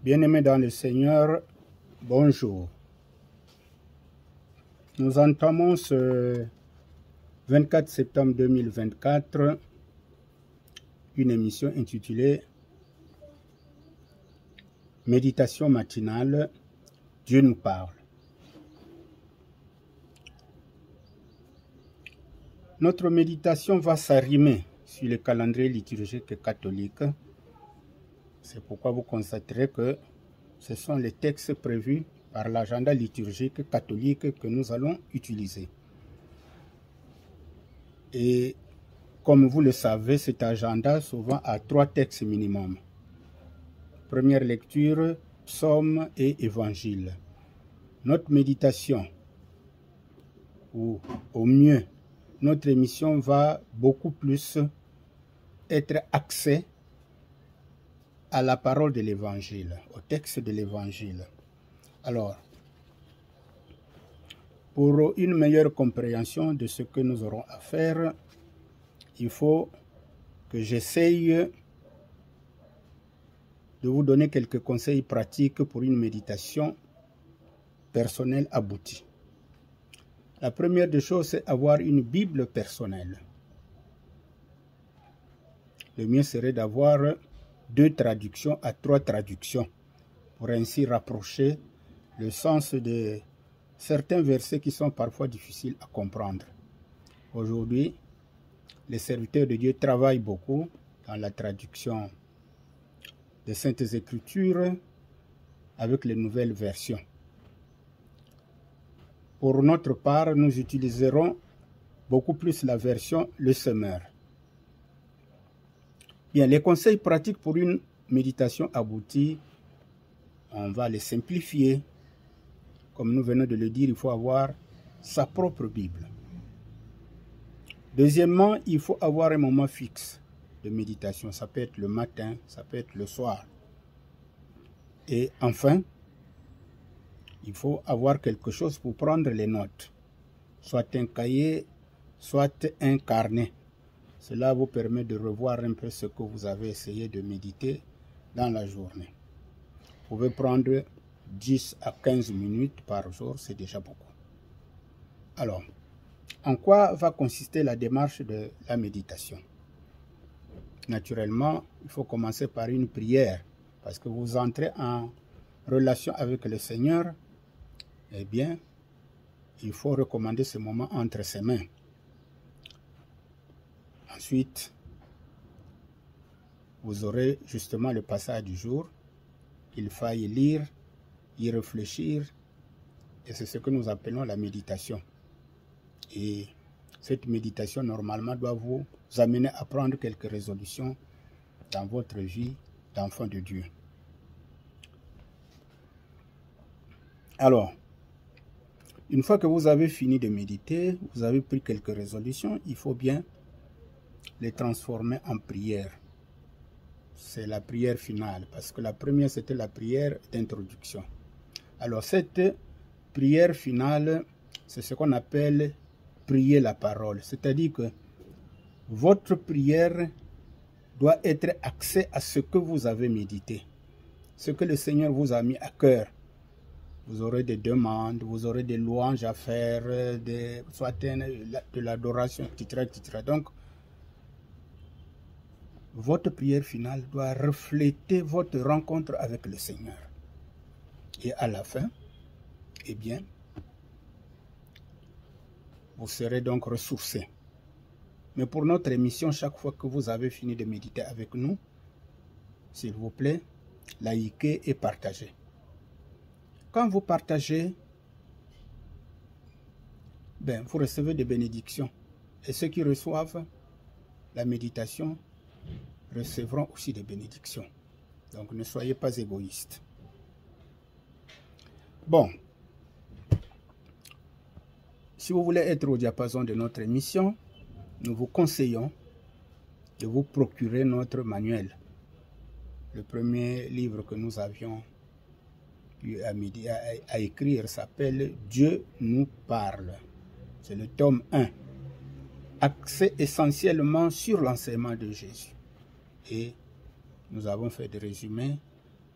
Bien-aimés dans le Seigneur, bonjour. Nous entamons ce 24 septembre 2024 une émission intitulée Méditation matinale, Dieu nous parle. Notre méditation va s'arrimer sur le calendrier liturgique catholique. C'est pourquoi vous constaterez que ce sont les textes prévus par l'agenda liturgique catholique que nous allons utiliser. Et comme vous le savez, cet agenda souvent a 3 textes minimum. Première lecture, psaume et évangile. Notre méditation, ou au mieux, notre émission va beaucoup plus être axée à la parole de l'évangile, au texte de l'évangile. Alors, pour une meilleure compréhension de ce que nous aurons à faire, il faut que j'essaye de vous donner quelques conseils pratiques pour une méditation personnelle aboutie. La première des choses, c'est avoir une Bible personnelle. Le mieux serait d'avoir 2 traductions à 3 traductions pour ainsi rapprocher le sens de certains versets qui sont parfois difficiles à comprendre. Aujourd'hui, les serviteurs de Dieu travaillent beaucoup dans la traduction des Saintes Écritures avec les nouvelles versions. Pour notre part, nous utiliserons beaucoup plus la version Le Semeur. Bien, les conseils pratiques pour une méditation aboutie, on va les simplifier. Comme nous venons de le dire, il faut avoir sa propre Bible. Deuxièmement, il faut avoir un moment fixe de méditation. Ça peut être le matin, ça peut être le soir. Et enfin, il faut avoir quelque chose pour prendre les notes. Soit un cahier, soit un carnet. Cela vous permet de revoir un peu ce que vous avez essayé de méditer dans la journée. Vous pouvez prendre 10 à 15 minutes par jour, c'est déjà beaucoup. Alors, en quoi va consister la démarche de la méditation? Naturellement, il faut commencer par une prière, parce que vous entrez en relation avec le Seigneur. Eh bien, il faut recommander ce moment entre ses mains. Ensuite, vous aurez justement le passage du jour. Il faut y lire, y réfléchir, et c'est ce que nous appelons la méditation. Et cette méditation, normalement, doit vous amener à prendre quelques résolutions dans votre vie d'enfant de Dieu. Alors, une fois que vous avez fini de méditer, vous avez pris quelques résolutions, il faut bien les transformer en prière. C'est la prière finale, parce que la première, c'était la prière d'introduction. Alors, cette prière finale, c'est ce qu'on appelle prier la parole. C'est-à-dire que votre prière doit être axée à ce que vous avez médité, ce que le Seigneur vous a mis à cœur. Vous aurez des demandes, vous aurez des louanges à faire, soit de l'adoration, etc., etc. Donc, votre prière finale doit refléter votre rencontre avec le Seigneur. Et à la fin, eh bien, vous serez donc ressourcé. Mais pour notre émission, chaque fois que vous avez fini de méditer avec nous, s'il vous plaît, likez et partagez. Quand vous partagez, vous recevez des bénédictions. Et ceux qui reçoivent la méditation recevront aussi des bénédictions. Donc ne soyez pas égoïstes. Bon, si vous voulez être au diapason de notre émission, nous vous conseillons de vous procurer notre manuel. Le premier livre que nous avions eu à écrire s'appelle « Dieu nous parle ». C'est le tome 1, axé essentiellement sur l'enseignement de Jésus. Et nous avons fait des résumés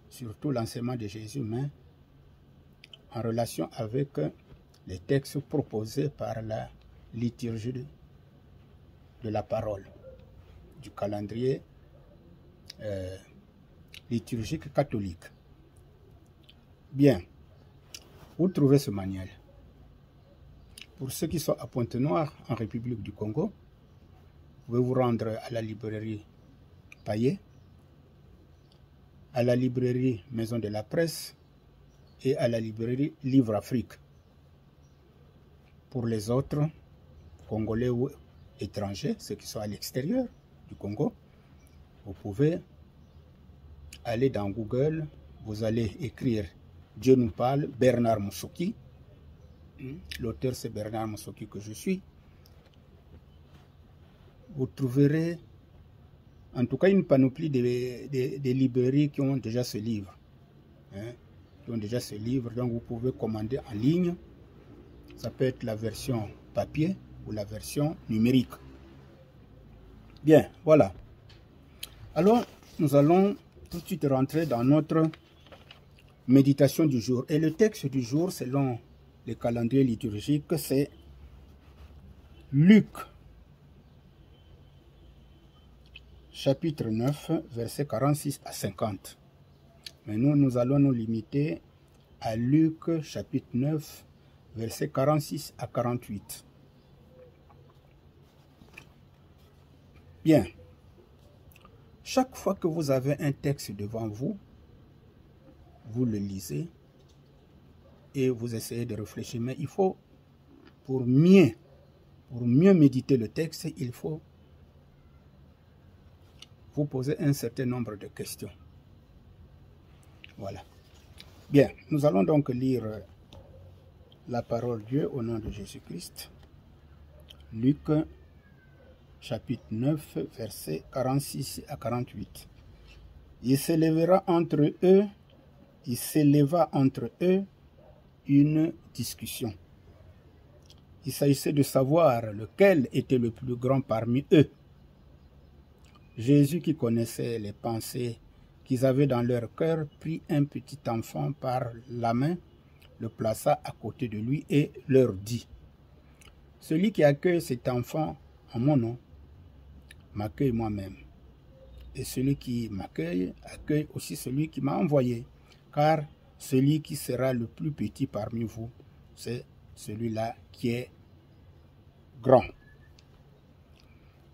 surtout l'enseignement de Jésus, mais en relation avec les textes proposés par la liturgie de la parole, du calendrier liturgique catholique. Bien, vous trouvez ce manuel. Pour ceux qui sont à Pointe-Noire, en République du Congo, vous pouvez vous rendre à la librairie Paillet, à la librairie Maison de la Presse et à la librairie Livre Afrique. Pour les autres, Congolais ou étrangers, ceux qui sont à l'extérieur du Congo, vous pouvez aller dans Google, vous allez écrire « Dieu nous parle », Bernard Moussoki. L'auteur, c'est Bernard Moussoki que je suis. Vous trouverez en tout cas une panoplie de librairies qui ont déjà ce livre. Donc vous pouvez commander en ligne. Ça peut être la version papier ou la version numérique. Bien, voilà. Alors, nous allons tout de suite rentrer dans notre méditation du jour. Et le texte du jour, selon le calendrier liturgique, c'est Luc, chapitre 9, versets 46 à 50. Mais nous allons nous limiter à Luc, chapitre 9, versets 46 à 48. Bien. Chaque fois que vous avez un texte devant vous, vous le lisez et vous essayez de réfléchir. Mais il faut, pour mieux méditer le texte, il faut vous poser un certain nombre de questions. Voilà. Bien, nous allons donc lire la parole de Dieu au nom de Jésus-Christ. Luc, chapitre 9, versets 46 à 48. Il s'éleva entre eux une discussion. Il s'agissait de savoir lequel était le plus grand parmi eux. Jésus, qui connaissait les pensées qu'ils avaient dans leur cœur, prit un petit enfant par la main, le plaça à côté de lui et leur dit : « Celui qui accueille cet enfant en mon nom m'accueille moi-même. Et celui qui m'accueille accueille aussi celui qui m'a envoyé. Car celui qui sera le plus petit parmi vous, c'est celui-là qui est grand. »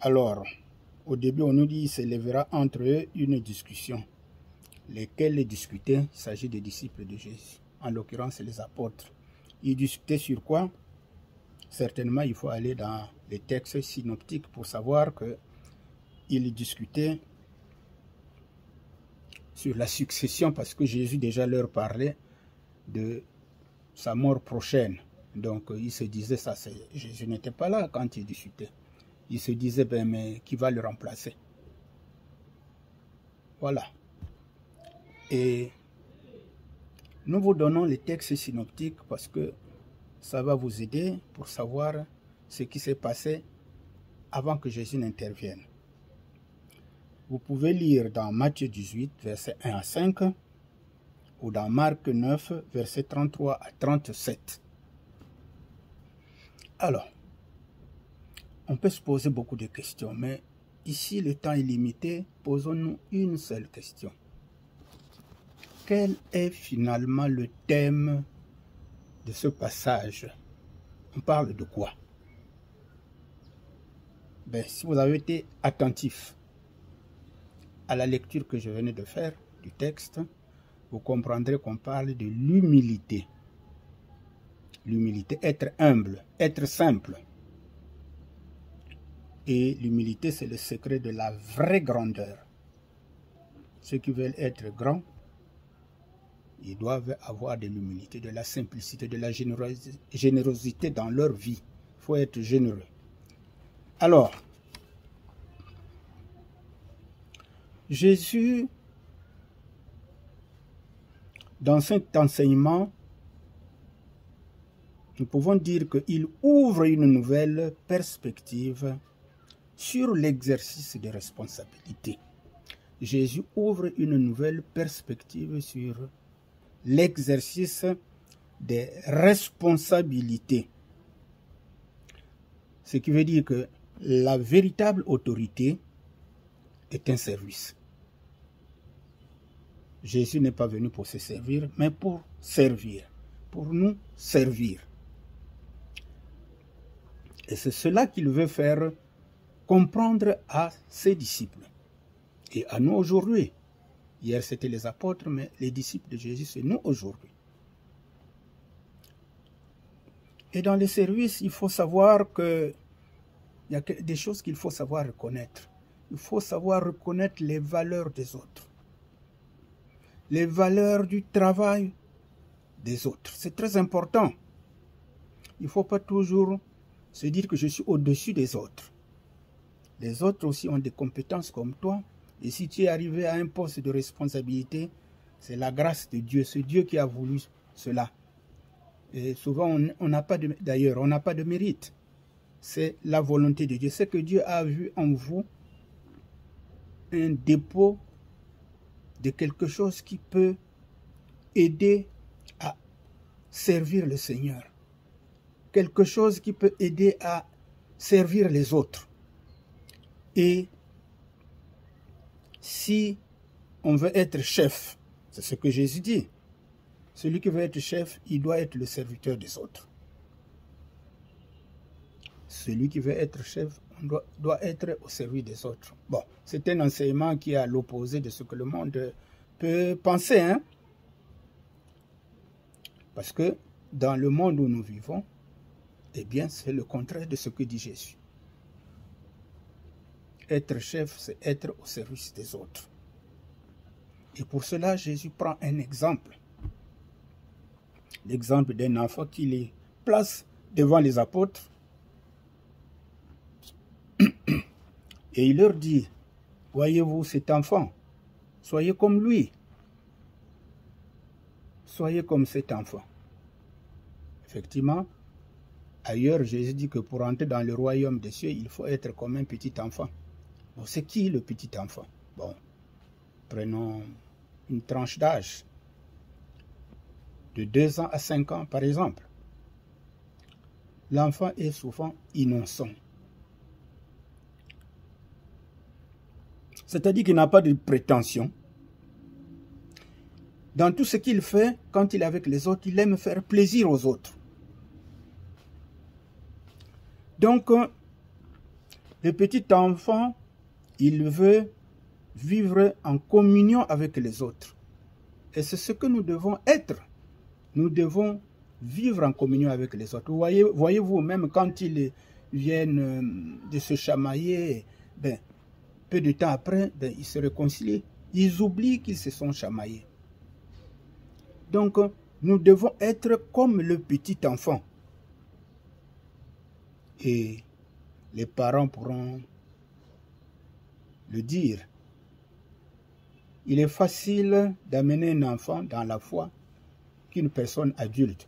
Alors, au début, on nous dit qu'il s'élèvera entre eux une discussion. Lesquels les discutaient? Il s'agit des disciples de Jésus. En l'occurrence, c'est les apôtres. Ils discutaient sur quoi? Certainement, il faut aller dans les textes synoptiques pour savoir qu'ils discutaient sur la succession, parce que Jésus déjà leur parlait de sa mort prochaine. Donc, ils se disaient ça. Jésus n'était pas là quand ils discutaient. Ils se disaient, ben, mais qui va le remplacer? Voilà. Et nous vous donnons les textes synoptiques parce que ça va vous aider pour savoir ce qui s'est passé avant que Jésus n'intervienne. Vous pouvez lire dans Matthieu 18, versets 1 à 5, ou dans Marc 9, versets 33 à 37. Alors, on peut se poser beaucoup de questions, mais ici, le temps est limité. Posons-nous une seule question. Quel est finalement le thème de ce passage? On parle de quoi? Ben, si vous avez été attentif à la lecture que je venais de faire du texte, vous comprendrez qu'on parle de l'humilité. L'humilité, être humble, être simple. Et l'humilité, c'est le secret de la vraie grandeur. Ceux qui veulent être grands, ils doivent avoir de l'humilité, de la simplicité, de la générosité dans leur vie. Il faut être généreux. Alors, Jésus, dans cet enseignement, nous pouvons dire qu'il ouvre une nouvelle perspective sur l'exercice des responsabilités. Jésus ouvre une nouvelle perspective sur l'exercice des responsabilités. Ce qui veut dire que la véritable autorité est un service. Jésus n'est pas venu pour se servir, mais pour servir, pour nous servir. Et c'est cela qu'il veut faire comprendre à ses disciples. Et à nous aujourd'hui. Hier, c'était les apôtres, mais les disciples de Jésus, c'est nous aujourd'hui. Et dans les services, il faut savoir que il y a des choses qu'il faut savoir reconnaître. Il faut savoir reconnaître les valeurs des autres. Les valeurs du travail des autres. C'est très important. Il ne faut pas toujours se dire que je suis au-dessus des autres. Les autres aussi ont des compétences comme toi. Et si tu es arrivé à un poste de responsabilité, c'est la grâce de Dieu. C'est Dieu qui a voulu cela. Et souvent, on n'a pas de mérite. C'est la volonté de Dieu. C'est que Dieu a vu en vous un dépôt de quelque chose qui peut aider à servir le Seigneur. Quelque chose qui peut aider à servir les autres. Et si on veut être chef, c'est ce que Jésus dit, celui qui veut être chef, il doit être le serviteur des autres. Celui qui veut être chef doit être au service des autres. Bon, c'est un enseignement qui est à l'opposé de ce que le monde peut penser, hein? Parce que dans le monde où nous vivons, eh bien, c'est le contraire de ce que dit Jésus. Être chef, c'est être au service des autres. Et pour cela, Jésus prend un exemple. L'exemple d'un enfant qui les place devant les apôtres. Et il leur dit, voyez-vous cet enfant, soyez comme lui. Soyez comme cet enfant. Effectivement, ailleurs, Jésus dit que pour entrer dans le royaume des cieux, il faut être comme un petit enfant. Bon, c'est qui le petit enfant? Bon, prenons une tranche d'âge de 2 ans à 5 ans, par exemple. L'enfant est souvent innocent. C'est-à-dire qu'il n'a pas de prétention. Dans tout ce qu'il fait, quand il est avec les autres, il aime faire plaisir aux autres. Donc, le petit enfant, il veut vivre en communion avec les autres. Et c'est ce que nous devons être. Nous devons vivre en communion avec les autres. Voyez-vous, même quand ils viennent de se chamailler, ben, peu de temps après, ben, ils se réconcilient. Ils oublient qu'ils se sont chamaillés. Donc, nous devons être comme le petit enfant. Et les parents pourront le dire. Il est facile d'amener un enfant dans la foi qu'une personne adulte.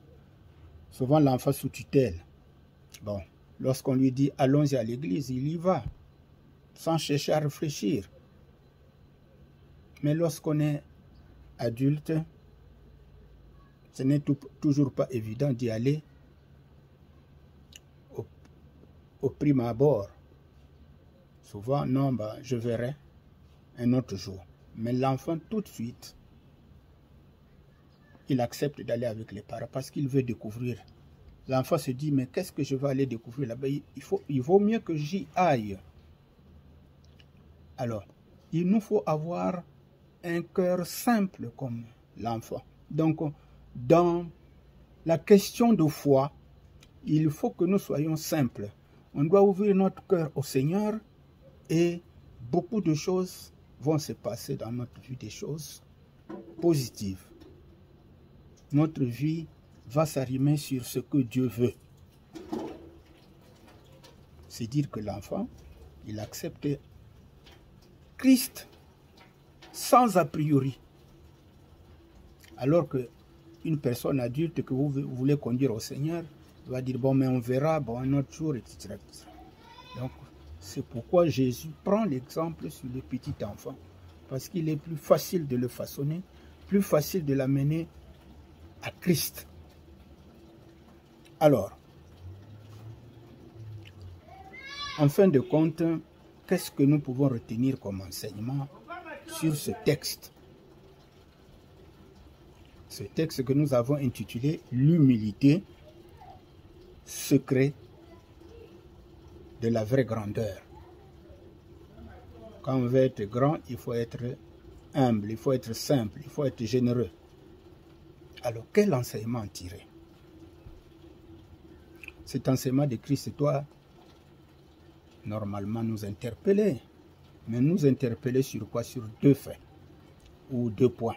Souvent l'enfant sous tutelle. Bon, lorsqu'on lui dit allons-y à l'église, il y va, sans chercher à réfléchir. Mais lorsqu'on est adulte, ce n'est toujours pas évident d'y aller au prime abord. Souvent, non, bah, je verrai un autre jour. Mais l'enfant, tout de suite, il accepte d'aller avec les parents parce qu'il veut découvrir. L'enfant se dit, mais qu'est-ce que je vais aller découvrir là-bas? Il vaut mieux que j'y aille. Alors, il nous faut avoir un cœur simple comme l'enfant. Donc, dans la question de foi, il faut que nous soyons simples. On doit ouvrir notre cœur au Seigneur et beaucoup de choses vont se passer dans notre vie, des choses positives. Notre vie va s'arrimer sur ce que Dieu veut. C'est dire que l'enfant, il accepte Christ sans a priori. Alors qu'une personne adulte que vous voulez conduire au Seigneur va dire, bon, mais on verra, bon, un autre jour, etc. Donc, c'est pourquoi Jésus prend l'exemple sur le petit enfant Parce qu'il est plus facile de le façonner, plus facile de l'amener à Christ. Alors, en fin de compte, qu'est-ce que nous pouvons retenir comme enseignement sur ce texte? Ce texte que nous avons intitulé « L'humilité, secret de la vraie grandeur ». Quand on veut être grand, il faut être humble, il faut être simple, il faut être généreux. Alors, quel enseignement tirer? Cet enseignement de Christ doit normalement nous interpeller. Mais nous interpeller sur quoi? Sur deux faits ou deux points.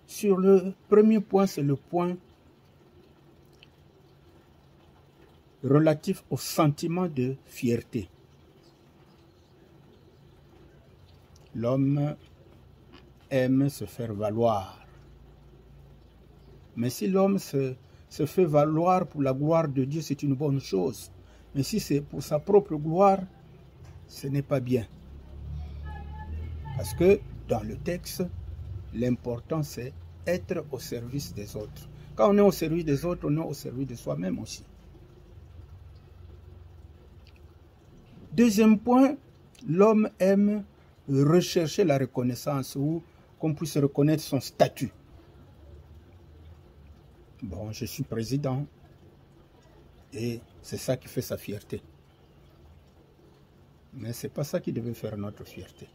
Sur le premier point, c'est le point relatif au sentiment de fierté. L'homme aime se faire valoir. Mais si l'homme se fait valoir pour la gloire de Dieu, c'est une bonne chose. Mais si c'est pour sa propre gloire, ce n'est pas bien. Parce que dans le texte, l'important c'est être au service des autres. Quand on est au service des autres, on est au service de soi-même aussi. Deuxième point, l'homme aime rechercher la reconnaissance ou qu'on puisse reconnaître son statut. Bon, je suis président et c'est ça qui fait sa fierté. Mais ce n'est pas ça qui devait faire notre fierté.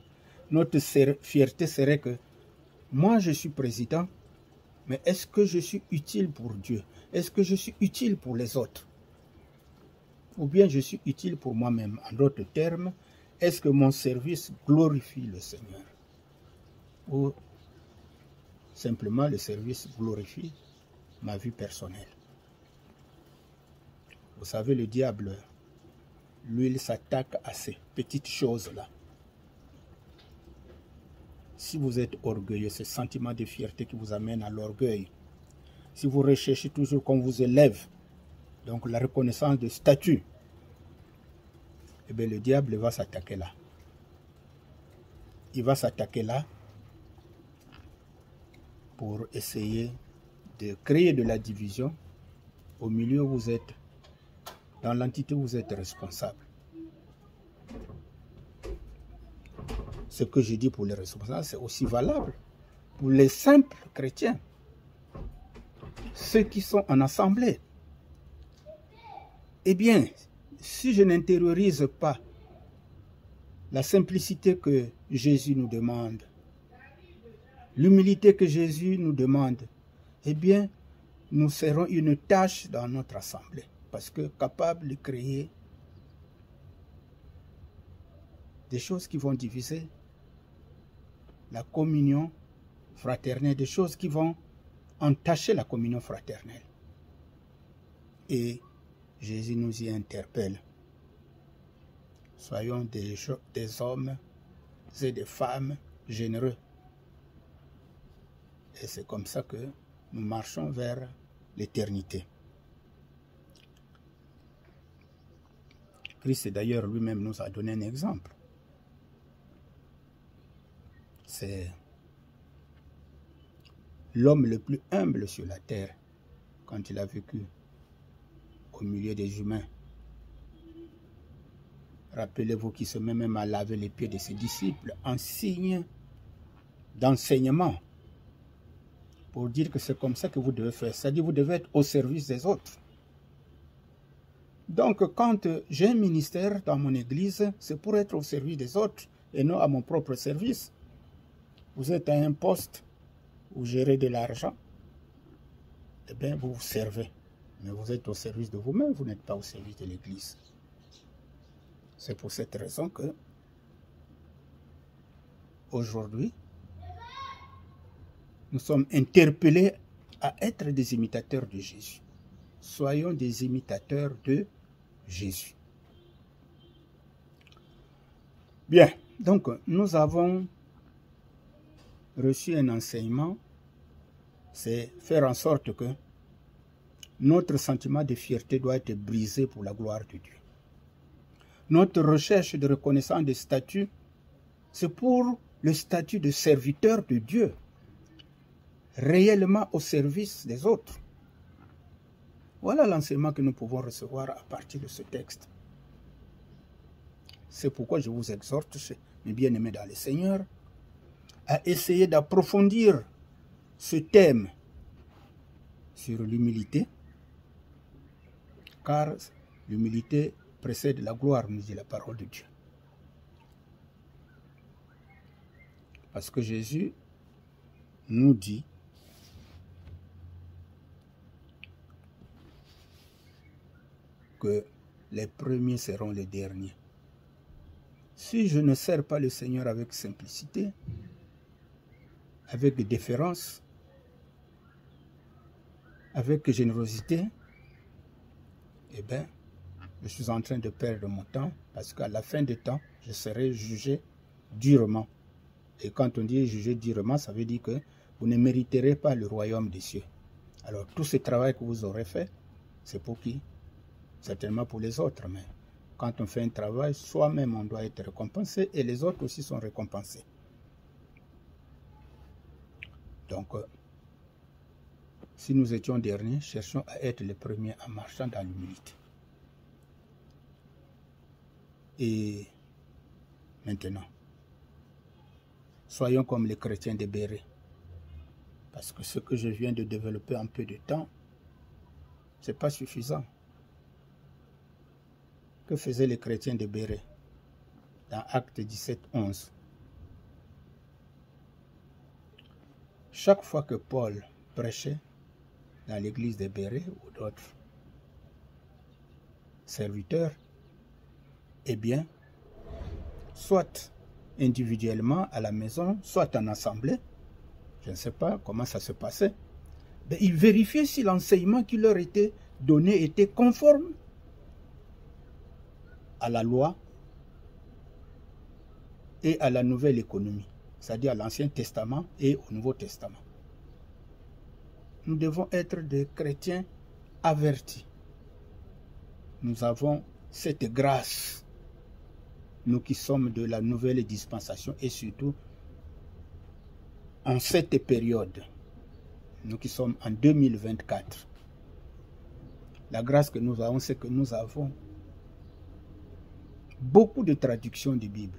Notre fierté serait que moi je suis président, mais est-ce que je suis utile pour Dieu? Est-ce que je suis utile pour les autres? Ou bien je suis utile pour moi-même? En d'autres termes, est-ce que mon service glorifie le Seigneur? Ou simplement le service glorifie ma vie personnelle? Vous savez, le diable, lui, il s'attaque à ces petites choses-là. Si vous êtes orgueilleux, ce sentiment de fierté qui vous amène à l'orgueil, si vous recherchez toujours qu'on vous élève, donc la reconnaissance de statut, eh bien le diable va s'attaquer là. Il va s'attaquer là pour essayer de créer de la division. Au milieu où vous êtes, dans l'entité où vous êtes responsable. Ce que je dis pour les responsables, c'est aussi valable pour les simples chrétiens, ceux qui sont en assemblée. Eh bien, si je n'intériorise pas la simplicité que Jésus nous demande, l'humilité que Jésus nous demande, eh bien, nous serons une tâche dans notre assemblée, parce que capable de créer des choses qui vont diviser la communion fraternelle, des choses qui vont entacher la communion fraternelle. Et Jésus nous y interpelle. Soyons des hommes et des femmes généreux. Et c'est comme ça que nous marchons vers l'éternité. Christ d'ailleurs lui-même nous a donné un exemple. C'est l'homme le plus humble sur la terre quand il a vécu au milieu des humains. Rappelez-vous qu'il se met même à laver les pieds de ses disciples en signe d'enseignement pour dire que c'est comme ça que vous devez faire. C'est-à-dire que vous devez être au service des autres. Donc quand j'ai un ministère dans mon église, c'est pour être au service des autres et non à mon propre service. Vous êtes à un poste, vous gérez de l'argent, eh bien vous vous servez. Mais vous êtes au service de vous-même, vous n'êtes pas au service de l'église. C'est pour cette raison que aujourd'hui, nous sommes interpellés à être des imitateurs de Jésus. Soyons des imitateurs de Jésus. Bien, donc nous avons reçu un enseignement, c'est faire en sorte que notre sentiment de fierté doit être brisé pour la gloire de Dieu. Notre recherche de reconnaissance de statut, c'est pour le statut de serviteur de Dieu, réellement au service des autres. Voilà l'enseignement que nous pouvons recevoir à partir de ce texte. C'est pourquoi je vous exhorte, mes bien-aimés dans le Seigneur, à essayer d'approfondir ce thème sur l'humilité, car l'humilité précède la gloire, nous dit la parole de Dieu. Parce que Jésus nous dit que les premiers seront les derniers. Si je ne sers pas le Seigneur avec simplicité, avec déférence, avec générosité, eh bien, je suis en train de perdre mon temps parce qu'à la fin du temps, je serai jugé durement. Et quand on dit juger durement, ça veut dire que vous ne mériterez pas le royaume des cieux. Alors, tout ce travail que vous aurez fait, c'est pour qui? Certainement pour les autres, mais quand on fait un travail, soi-même on doit être récompensé et les autres aussi sont récompensés. Donc, si nous étions derniers, cherchons à être les premiers en marchant dans l'humilité. Et maintenant, soyons comme les chrétiens de Bérée. Parce que ce que je viens de développer en peu de temps, ce n'est pas suffisant. Que faisaient les chrétiens de Bérée dans Actes 17, 11? Chaque fois que Paul prêchait dans l'église de Bérée ou d'autres serviteurs, eh bien, soit individuellement à la maison, soit en assemblée, je ne sais pas comment ça se passait, mais ils vérifiaient si l'enseignement qui leur était donné était conforme à la loi et à la nouvelle économie, c'est-à-dire à l'Ancien Testament et au Nouveau Testament. Nous devons être des chrétiens avertis. Nous avons cette grâce, nous qui sommes de la nouvelle dispensation et surtout en cette période, nous qui sommes en 2024. La grâce que nous avons, c'est que nous avons beaucoup de traductions de Bible.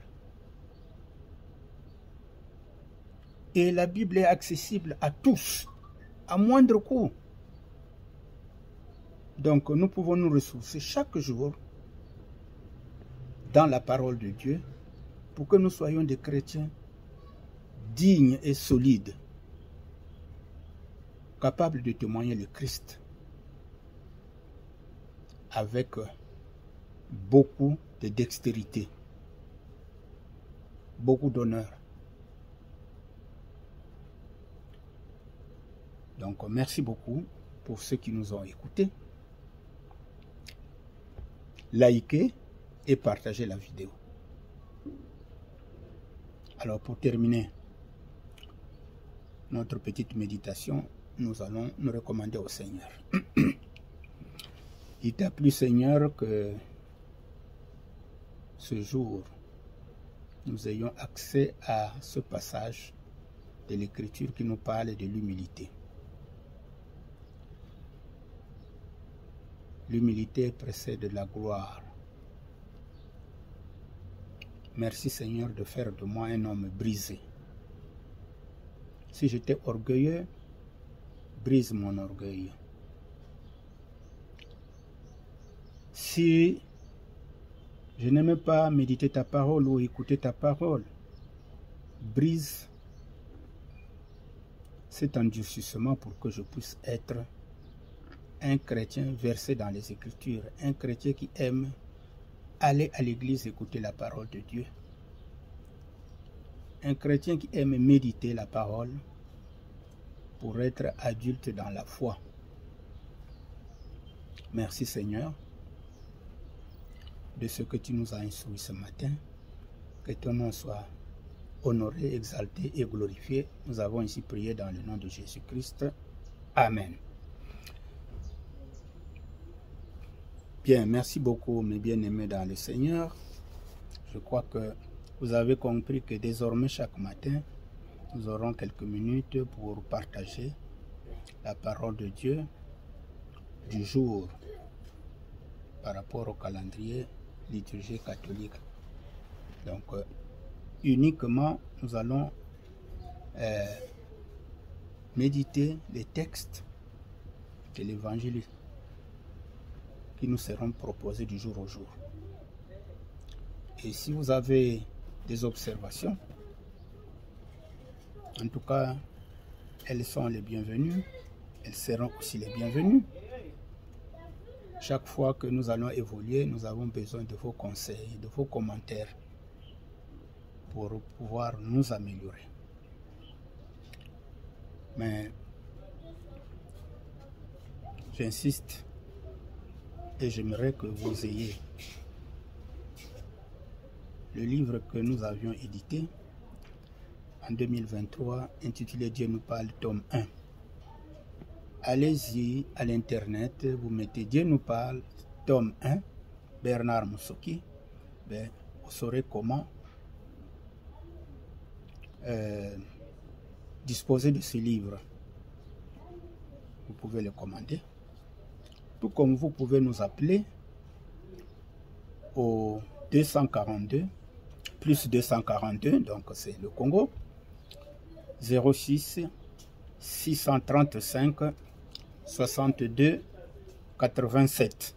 Et la Bible est accessible à tous, à moindre coût. Donc nous pouvons nous ressourcer chaque jour dans la parole de Dieu pour que nous soyons des chrétiens dignes et solides, capables de témoigner le Christ avec beaucoup de dextérité, beaucoup d'honneur. Donc, merci beaucoup pour ceux qui nous ont écoutés. Likez et partagez la vidéo. Alors, pour terminer notre petite méditation, nous allons nous recommander au Seigneur. Il t'a plu, Seigneur, que ce jour, nous ayons accès à ce passage de l'Écriture qui nous parle de l'humilité. L'humilité précède la gloire. Merci, Seigneur, de faire de moi un homme brisé. Si j'étais orgueilleux, brise mon orgueil. Si je n'aimais pas méditer ta parole ou écouter ta parole, brise cet endurcissement pour que je puisse être un chrétien versé dans les Écritures, un chrétien qui aime aller à l'église écouter la parole de Dieu, un chrétien qui aime méditer la parole pour être adulte dans la foi. Merci Seigneur de ce que tu nous as instruit ce matin. Que ton nom soit honoré, exalté et glorifié. Nous avons ici prié dans le nom de Jésus-Christ. Amen. Bien, merci beaucoup mes bien-aimés dans le Seigneur. Je crois que vous avez compris que désormais chaque matin, nous aurons quelques minutes pour partager la parole de Dieu du jour par rapport au calendrier liturgique catholique. Donc, uniquement, nous allons méditer les textes de l'Évangile qui nous seront proposés du jour au jour. Et si vous avez des observations, en tout cas, elles sont les bienvenues, elles seront aussi les bienvenues. Chaque fois que nous allons évoluer, nous avons besoin de vos conseils, de vos commentaires pour pouvoir nous améliorer. Mais j'insiste et j'aimerais que vous ayez le livre que nous avions édité en 2023, intitulé Dieu nous parle, tome 1. Allez-y à l'internet, vous mettez Dieu nous parle, tome 1, Bernard Moussoki, ben, vous saurez comment disposer de ce livre. Vous pouvez le commander. Tout comme vous pouvez nous appeler au 242, plus 242, donc c'est le Congo, 06 635 62 87.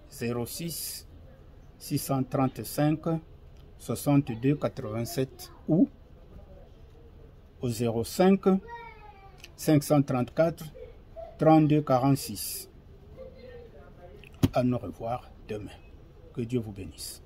06 635 62 87 ou au 05 534 32 46. À nous revoir demain. Que Dieu vous bénisse.